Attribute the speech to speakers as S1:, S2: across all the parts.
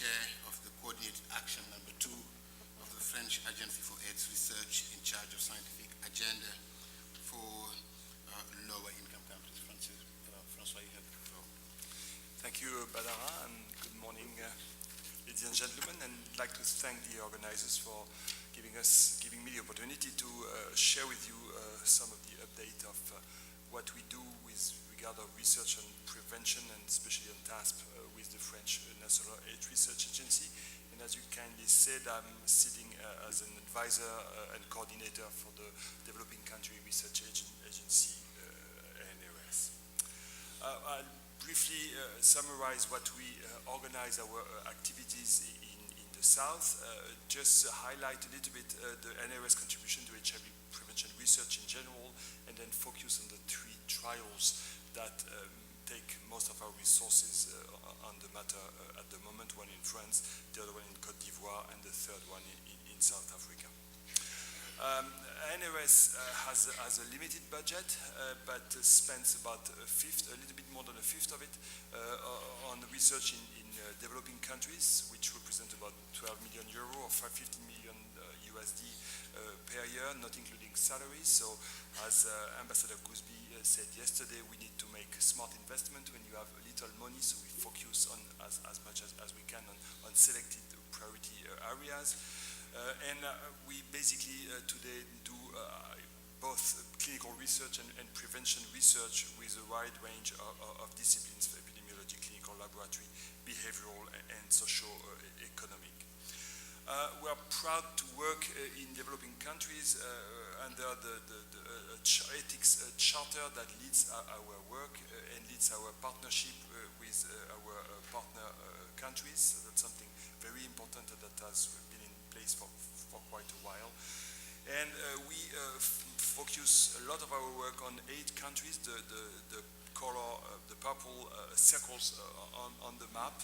S1: chair of the Coordinated Action number 2 of the French Agency for AIDS Research in charge of scientific agenda for lower income countries. Francois, you have the floor.
S2: Thank you, Badara, and good morning, ladies and gentlemen. And I'd like to thank the organizers for giving me the opportunity to share with you some of the update of what we do with regard of research and prevention, and especially on TASP with the French National AIDS Research Agency. And as you kindly said, I'm sitting as an advisor and coordinator for the Developing Country Research Agency, ANRS. I'll briefly summarize what we organize our activities in the South, just highlight a little bit the NRS contribution to HIV prevention research in general, and then focus on the 3 trials that take most of our resources on the matter at the moment, one in France, the other one in Côte d'Ivoire, and the third one in South Africa. ANRS has a limited budget, but spends about a little bit more than a fifth of it on research in developing countries, which represent about 12 million euro or 15 million USD per year, not including salaries. So, as Ambassador Gooseby said yesterday, we need to make smart investment when you have little money, so we focus on as much as we can on selected priority areas. And we basically today do both clinical research and prevention research with a wide range of disciplines: epidemiology, clinical laboratory, behavioral, and socio-economic. We are proud to work in developing countries under the ethics charter that leads our work and leads our partnership with our partner countries. So that's something very important that has been in place for quite a while. And we focus a lot of our work on 8 countries. The color, the purple circles on the map,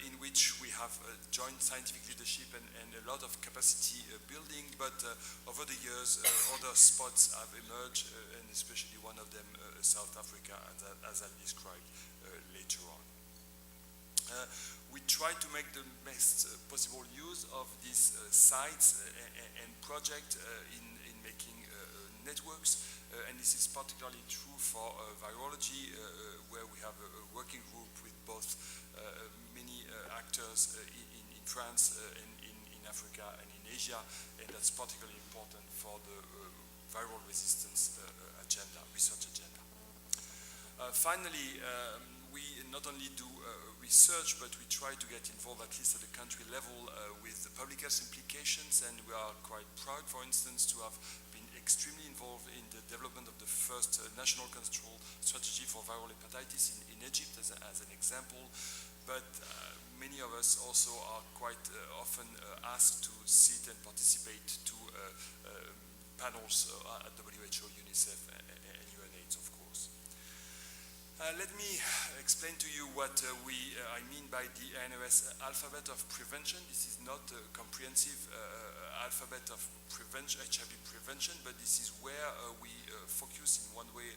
S2: in which we have joint scientific leadership and a lot of capacity building, but over the years other spots have emerged, and especially one of them, South Africa, as I'll describe later on. We try to make the best possible use of these sites and projects in making networks, and this is particularly true for virology, where we have a working group with both many actors in France, in Africa, and in Asia, and that's particularly important for the viral resistance research agenda. Finally, we not only do research, but we try to get involved, at least at the country level, with the public health implications, and we are quite proud, for instance, to have been extremely involved in the development of the first national control strategy for viral hepatitis in Egypt, as an example. But many of us also are quite often asked to sit and participate to panels at WHO, UNICEF, and UNAIDS, of course. Let me explain to you what I mean by the ANRS alphabet of prevention. This is not a comprehensive alphabet of HIV prevention, but this is where we focus in one way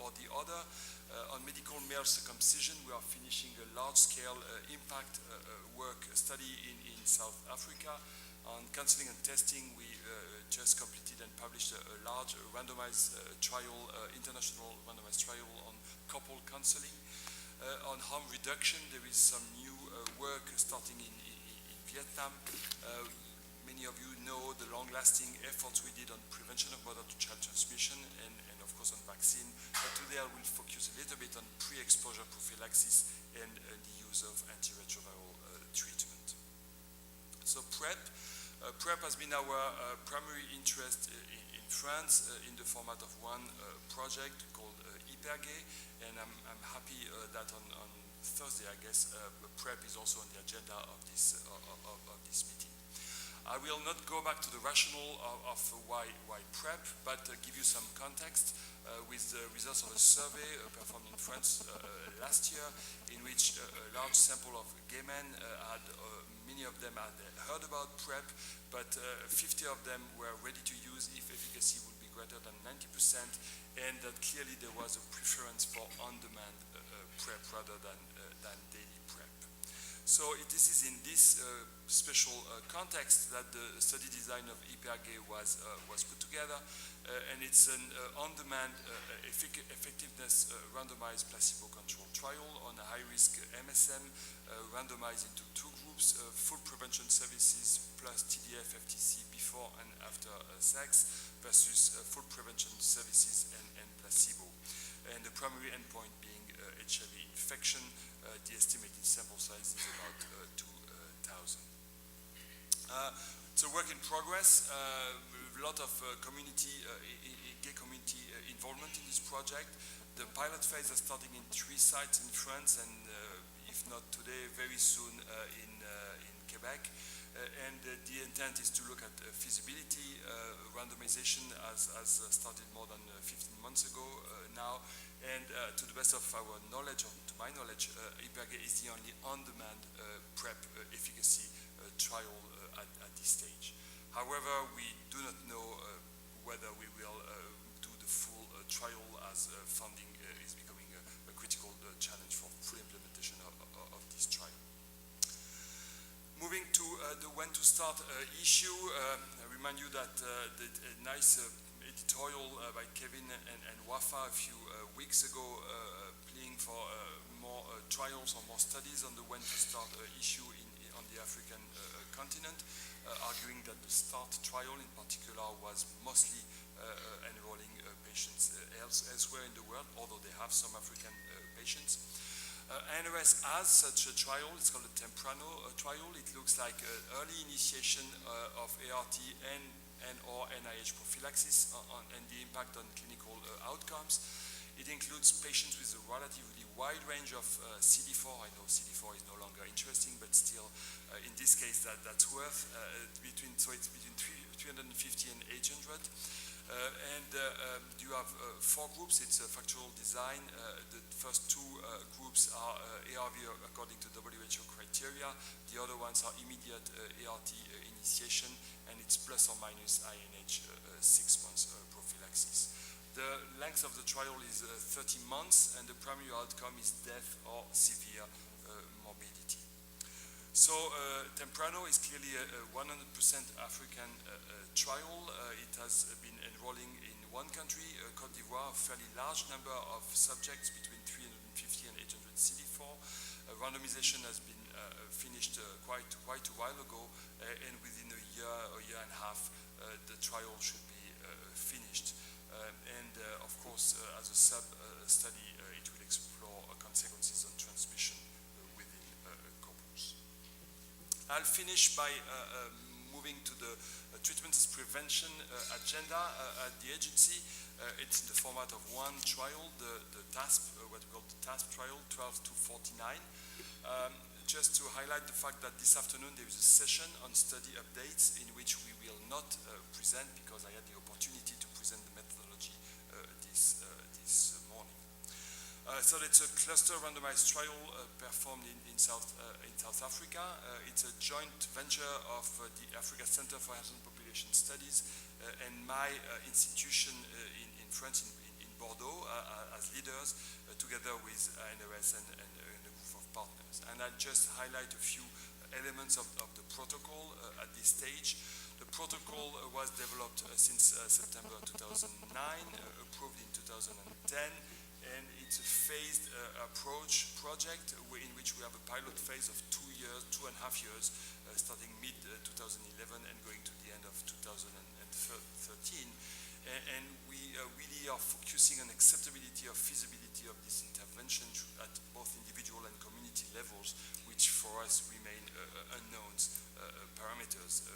S2: or the other. On medical male circumcision, we are finishing a large-scale impact work study in South Africa. On counseling and testing, we just completed and published a large randomized trial, international randomized trial on couple counseling. On harm reduction, there is some new work starting in Vietnam. Many of you know the long-lasting efforts we did on prevention of mother-to-child transmission and of course on vaccine. But today I will focus a little bit on pre-exposure prophylaxis and the use of antiretroviral treatment. So PrEP has been our primary interest in France in the format of one project called Hypergay, and I'm happy that on Thursday, I guess, PrEP is also on the agenda of this meeting. I will not go back to the rationale of why PrEP, but give you some context with the results of a survey performed in France last year, in which a large sample of gay men many of them had heard about PrEP, but 50 of them were ready to use if efficacy would be greater than 90%, and that clearly there was a preference for on-demand PrEP rather than daily PrEP. So this is in this special context that the study design of IPRG was put together, and it's an on-demand effectiveness randomized placebo-controlled trial on a high-risk MSM, randomized into two groups, full prevention services plus TDF FTC before and after sex versus full prevention services and placebo. And the primary endpoint being HIV infection. The estimated sample size is about 2,000. It's a work in progress. A lot of gay community involvement in this project. The pilot phase is starting in 3 sites in France, and if not today, very soon in Quebec. And the intent is to look at feasibility. Randomization has started more than 15 months ago now. And to the best of our knowledge, or to my knowledge, IPRG is the only on-demand PrEP efficacy trial at this stage. However, we do not know whether we will do the full trial, as funding is becoming a critical challenge for full implementation of this trial. Moving to the when to start issue, I remind you that the nice editorial by Kevin and Wafa a few weeks ago, pleading for more trials or more studies on the when to start issue on the African continent, arguing that the START trial in particular was mostly enrolling patients elsewhere in the world, although they have some African patients. ANRS has such a trial. It's called the Temprano trial. It looks like early initiation of ART and or NIH prophylaxis and the impact on clinical outcomes. It includes patients with a relatively wide range of CD4. I know CD4 is no longer interesting, but still, in this case, that's worth so it's between 350 and 800. You have 4 groups. It's a factorial design. The first 2 groups are ARV according to WHO criteria. The other ones are immediate ART initiation, and it's plus or minus INH 6 months prophylaxis. The length of the trial is 30 months, and the primary outcome is death or severe morbidity. So Temprano is clearly a 100% African trial. It has been enrolling in one country, Côte d'Ivoire, a fairly large number of subjects, between 350 and 800 CD4. Randomization has been finished quite a while ago, and within a year and a half, the trial should be finished. Of course, as a sub-study, it will explore consequences on transmission within couples. I'll finish by moving to the treatment as prevention agenda at the agency. It's in the format of one trial, the TASP, what we call the TASP trial, 12 to 49. Just to highlight the fact that this afternoon there is a session on study updates in which we will not present, because I had the opportunity to present the methodology this morning. So it's a cluster randomized trial performed in South Africa. It's a joint venture of the Africa Center for Health and Population Studies and my institution in France, in Bordeaux, as leaders, together with ANRS and a group of partners. And I'll just highlight a few elements of the protocol at this stage. The protocol was developed since September 2009, approved in 2010, and it's a phased approach project in which we have a pilot phase of 2 years, 2.5 years, starting mid-2011 and going to the end of 2013. And we really are focusing on acceptability or feasibility of this intervention at both individual and community levels, which for us remain unknowns parameters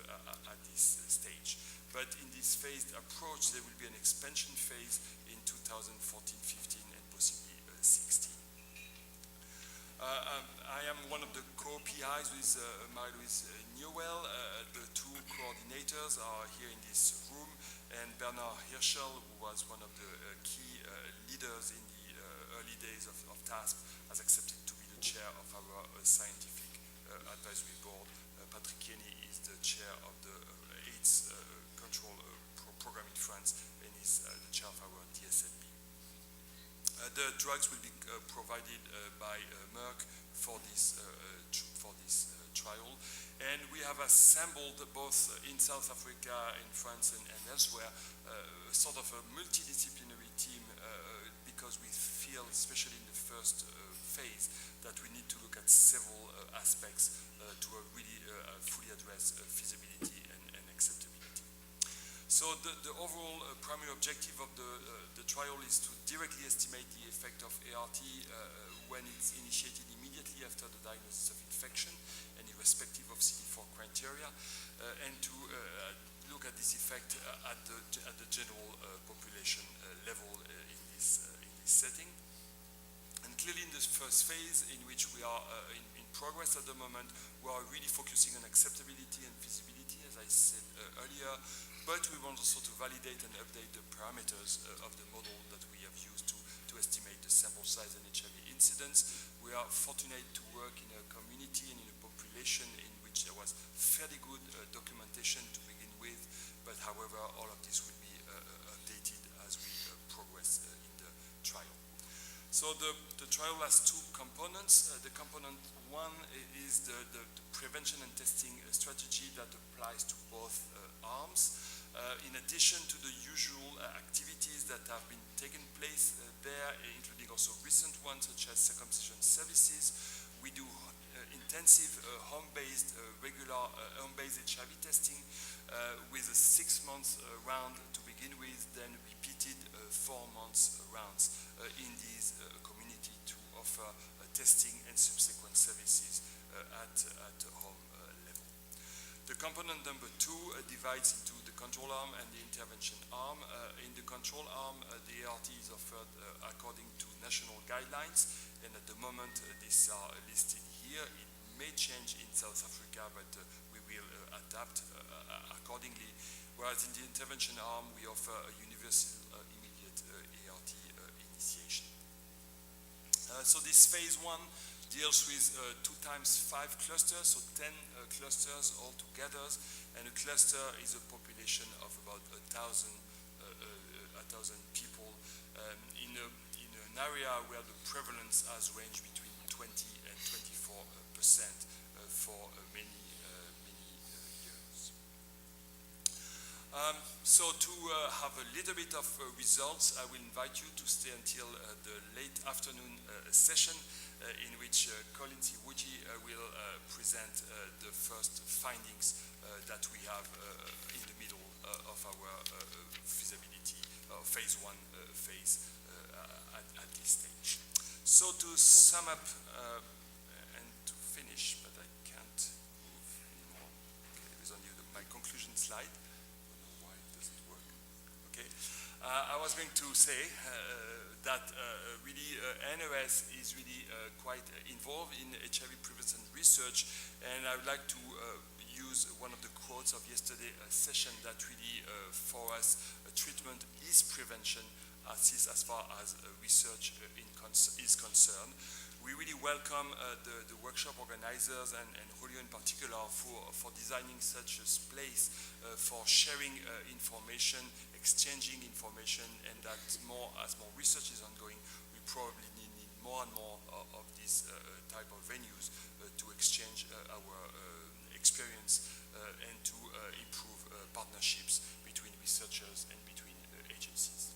S2: at this stage. But in this phased approach, there will be an expansion phase in 2014, 15, and possibly 16. I am one of the co-PIs with Marie-Louise Newell. The 2 coordinators are here in this room, and Bernard Hirschel, who was one of the key leaders in the early days of TASP, has accepted to be the chair of our scientific advisory board. Patrick Kenny is the chair of the AIDS control program in France, and is the chair of our DSLB. The drugs will be provided by Merck for this trial. And we have assembled both in South Africa, in France, and elsewhere, sort of a multidisciplinary team because we feel, especially in the first phase, that we need to look at several aspects to really fully address feasibility and acceptability. So the overall primary objective of the trial is to directly estimate the effect of ART when it's initiated immediately after the diagnosis of infection and irrespective of CD4 criteria, and to look at this effect at the general population level in this setting. And clearly in this first phase, in which we are in progress at the moment, we are really focusing on acceptability and feasibility, as I said earlier, but we want also to validate and update the parameters of the model that we have used to estimate the sample size and HIV incidence. We are fortunate to work in a community and in a population in which there was fairly good documentation to begin with, but however, all of this will be updated as we progress in the trial. So the trial has two components. The component one is the prevention and testing strategy that applies to both arms. In addition to the usual activities that have been taking place there, including also recent ones such as circumcision services, we do intensive home-based, regular home-based HIV testing with a 6-month round to begin with, then repeated 4 months rounds in these community to offer testing and subsequent services at home level. The component number 2 divides into the control arm and the intervention arm. In the control arm, the ART is offered according to national guidelines, and at the moment these are listed here. It may change in South Africa, but we will adapt accordingly. Whereas in the intervention arm, we offer a universal immediate ART initiation. So this phase 1 deals with 2 times 5 clusters, so 10 clusters altogether, and a cluster is a population of about 1,000 people in an area where the prevalence has ranged between 20 and 24% for many years. So to have a little bit of results, I will invite you to stay until the late afternoon session in which Colin Siwuji will present the first findings that we have in the middle of our feasibility, phase 1 phase at this stage. So to sum up and to finish, but I can't move anymore. Okay, there is only my conclusion slide. I don't know why it doesn't work. Okay, I was going to say that really ANRS is really quite involved in HIV prevention research, and I would like to use one of the quotes of yesterday's session that really for us treatment is prevention as far as research is concerned. We really welcome the workshop organizers and Julio in particular for designing such a place for sharing information, exchanging information, and that as more research is ongoing, we probably need more and more of these type of venues to exchange our experience and to improve partnerships between researchers and between agencies.